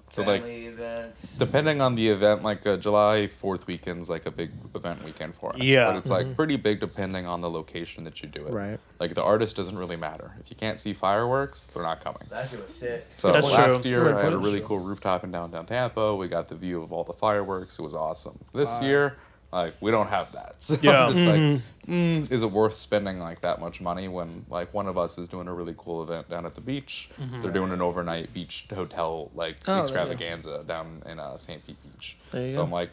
So, like, Family events. Depending on the event, like July 4th weekend's like a big event weekend for us. Yeah. But it's like pretty big depending on the location that you do it. Right. Like the artist doesn't really matter. If you can't see fireworks, they're not coming. That shit was sick. So That's last true. year Right, I had a that's really true. cool rooftop in downtown Tampa. We got the view of all the fireworks. It was awesome. This year, like we don't have that. So Yeah. I'm just like, is it worth spending like that much money when like one of us is doing a really cool event down at the beach? They're doing an overnight beach hotel like Oh, extravaganza down in St. Pete Beach. There you So go. I'm like,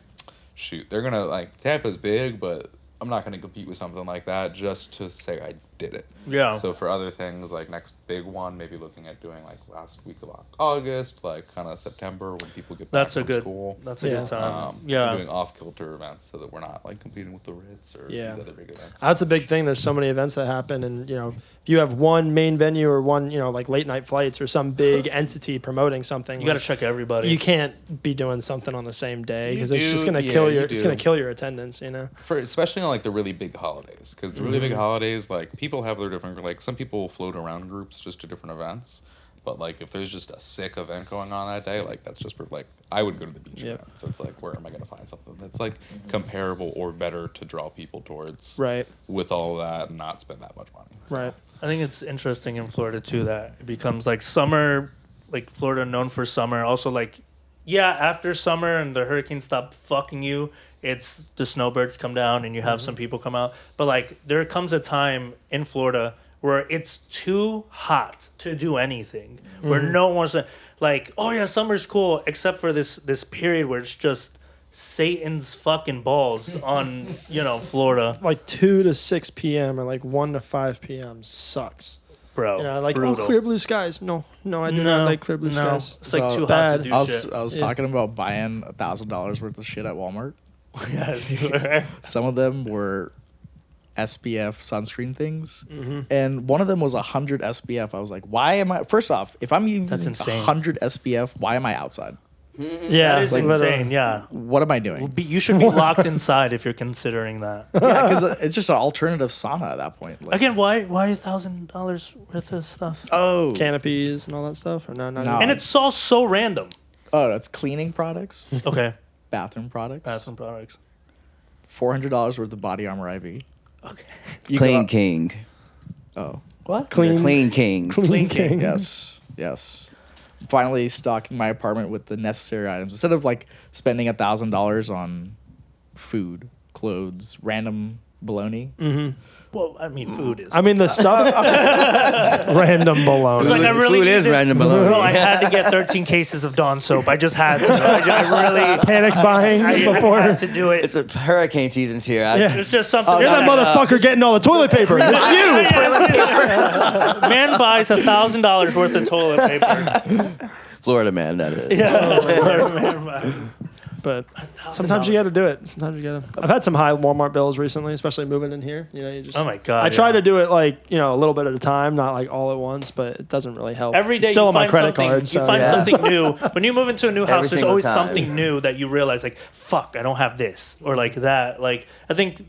shoot, they're gonna like Tampa's big, but I'm not gonna compete with something like that just to say I did it. Yeah. So for other things, like next big one, maybe looking at doing like last week of August, like kind of September when people get back That's a from good. school. That's a Yeah. good time. We're Yeah. doing off-kilter events so that we're not like competing with the Ritz or Yeah. these other big events. That's a big thing. There's so many events that happen, and if you have one main venue or one like late night flights or some big entity promoting something, You got to like, check everybody. you can't be doing something on the same day You because it's just do, gonna yeah, kill you your it's do. gonna kill your attendance. For especially on like the really big holidays, because the really big holidays, like people have their different like some people float around groups just to different events. But like if there's just a sick event going on that day, like that's just for like I would go to the beach Yep. event. So it's like where am I gonna find something that's like comparable or better to draw people towards Right. with all that and not spend that much money. Right. I think it's interesting in Florida too that it becomes like summer, like Florida known for summer. Also, like, yeah, after summer and the hurricanes stop fucking you, it's the snowbirds come down and you have some people come out. But like, there comes a time in Florida where it's too hot to do anything, where no one wants to, like, oh yeah, summer's cool, except for this period where it's just Satan's fucking balls on Florida. Like 2 to 6 p.m. or like 1 to 5 p.m. sucks. bro. You know, like brutal. clear blue skies. No, I do not like clear blue skies. It's like So too bad. hot to do I was shit. I was talking about buying $1,000 worth of shit at Walmart. Yes, you were. Some of them were SPF sunscreen things, Mm-hmm. and one of them was 100 SPF. I was like, why am I? First off, if I'm That's using insane. 100 SPF, why am I outside? Yeah, That is literally. insane. Yeah. What am I doing? You should be locked inside if you're considering that. Yeah, because it's just an alternative sauna at that point. Like, Again, why $1,000 worth of stuff? oh, Canopies and all that stuff. Or no, not No. even? And it's all so random. oh, that's cleaning products, Okay, bathroom products, bathroom products. $400 worth of Body Armor IV. Okay, You Clean go- King. Oh, what? Clean Clean King. Clean King. Yes. Finally stocking my apartment with the necessary items instead of like spending $1,000 on food, clothes, random baloney. Well, I mean, food is. I mean, the stuff. Random baloney. It's like, I really Food need is this. random baloney. Bro, I had to get 13 cases of Dawn soap. I just had to. I really Panic buying I before. had to do it. It's a hurricane season's here. Yeah. There's just something. You're that motherfucker getting all the toilet paper. It's you. Man buys $1,000 worth of toilet paper. Florida man, that is. Man buys. But sometimes you got to do it. Sometimes you got to. I've had some high Walmart bills recently, especially moving in here. You know, you just. Oh my God, I try yeah. to do it like a little bit at a time, not like all at once, but it doesn't really help. Every day It's still you on my find credit something. card. You So, find yeah. something new. When you move into a new house, there's single always time. something new that you realize, like, fuck, I don't have this, or like that. Like, I think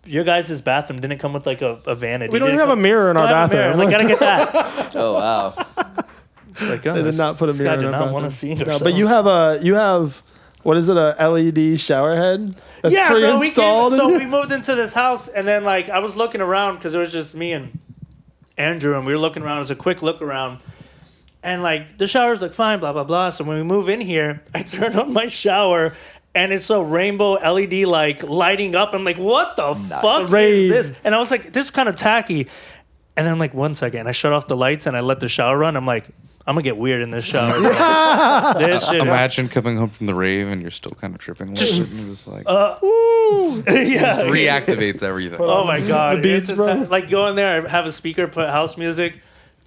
your guys' bathroom didn't come with like a vanity. We don't Did even it have a come- mirror in our Don't have a bathroom. mirror. Like, gotta get that. Oh, wow. It's like, oh, They did not put a this mirror guy in did our not want to bathroom. see No, ourselves. but you have what is it? A LED shower head that's Yeah, bro. We came, pre-installed. so we moved into this house, and then like I was looking around because it was just me and Andrew, and we were looking around. It was a quick look around, and like the showers look fine, blah blah blah. So when we move in here, I turn on my shower. And it's a rainbow LED like lighting up. I'm like, what the fuck is Rave. this? And I was like, this is kind of tacky. And then I'm like, 1 second. I shut off the lights and I let the shower run. I'm like, I'm gonna get weird in this shower. This shit. Imagine coming home from the rave and you're still kind of tripping a little bit and you're just like yeah. reactivates everything. Oh my god. The beats, It's bro. like go in there, have a speaker, put house music.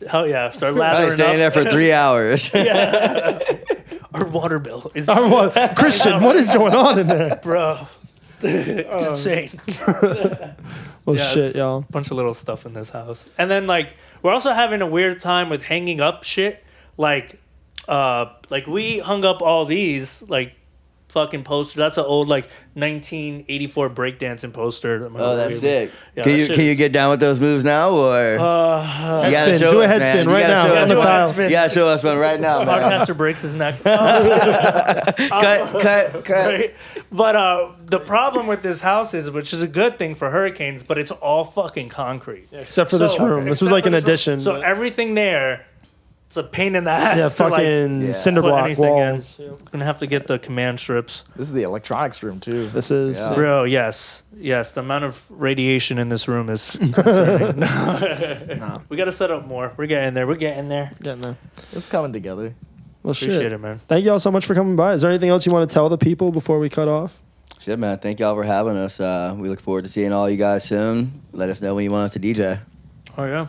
Hell yeah, start I lathering was staying there up. for 3 hours. Our water bill is Christian, what is going on in there? bro. It's insane. Oh Yeah, shit, it's y'all. Bunch of little stuff in this house. And then like we're also having a weird time with hanging up shit. Like we hung up all these like fucking poster. That's an old like 1984 breakdancing poster. Oh, that's sick. Yeah, can that you shit can you is- get down with those moves now, or you gotta Headspin. show Do a us, headspin man. You right gotta now show on us the one. tile. You gotta show us one right now, man. Podcaster breaks his neck. Cut. Right? But the problem with this house is, which is a good thing for hurricanes, but it's all fucking concrete. Except for this room. This was except like for an this room. addition. So but- everything there, it's a pain in the ass. yeah, to, like, fucking cinder put block anything in. walls. Gonna have to get the command strips. This is the electronics room too. This is Yeah. Bro, yes. The amount of radiation in this room is concerning. We got to set up more. We're getting there. getting there. It's coming together. Well, Appreciate shit. it, man. Thank you all so much for coming by. Is there anything else you want to tell the people before we cut off? Shit, man. Thank y'all for having us. We look forward to seeing all you guys soon. Let us know when you want us to DJ. Oh yeah.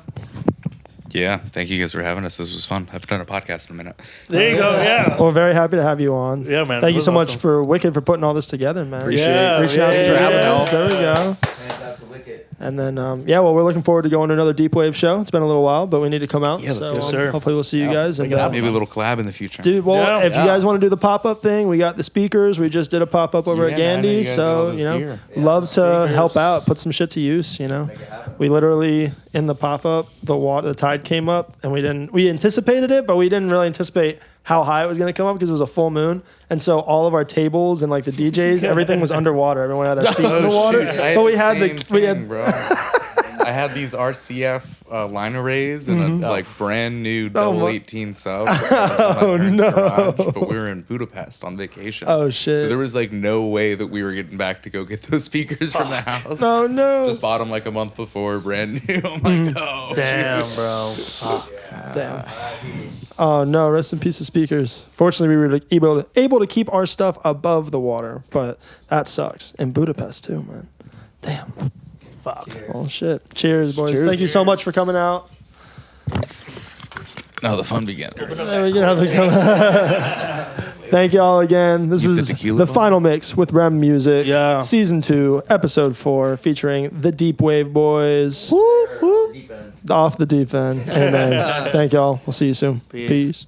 Yeah, thank you guys for having us. This was fun. I haven't done a podcast in a minute. There you go. Yeah. Well, very happy to have you on. Yeah, man. Thank It you was so much awesome. for Wicked for putting all this together, man. Appreciate Yeah, it. Reaching out yeah, to yeah, having yeah. us. There we go. And then, well, we're looking forward to going to another Deep Wave show. It's been a little while, but we need to come out. Yeah, let's so do it. Sir. hopefully we'll see you guys. make And it happen. Maybe a little collab in the future. dude, well, Yeah. if you guys want to do the pop-up thing, we got the speakers. We just did a pop-up over Yeah, at man, I know Gandy. you guys got So, all this gear. love to help out, put some shit to use, We literally, in the pop-up, the tide came up, and we anticipated it, but we didn't really anticipate how high it was going to come up because it was a full moon. And so all of our tables and like the DJs, everything was underwater. Everyone had their feet in the water. But we had bro. I had these RCF line arrays and a like brand new double my- 18 sub. Oh no. But we were in Budapest on vacation. Oh, shit. So there was like no way that we were getting back to go get those speakers from the house. Oh, no. Just bought them like a month before, brand new. I'm like, oh, Damn, bro. Damn. Oh no! Rest in peace of speakers. Fortunately, we were like, able to keep our stuff above the water, but that sucks. In Budapest too, man. Damn. Fuck. Well, shit. Cheers, boys. Cheers. Thank you so much for coming out. Now the fun begins. There we go. Thank y'all again. This Keep the is tequila the going. final mix with REM Music. Yeah. Season 2, Episode 4, featuring the Deep Wave Boys. Deep end. Off the deep end. Amen. Thank y'all. We'll see you soon. Peace. Peace.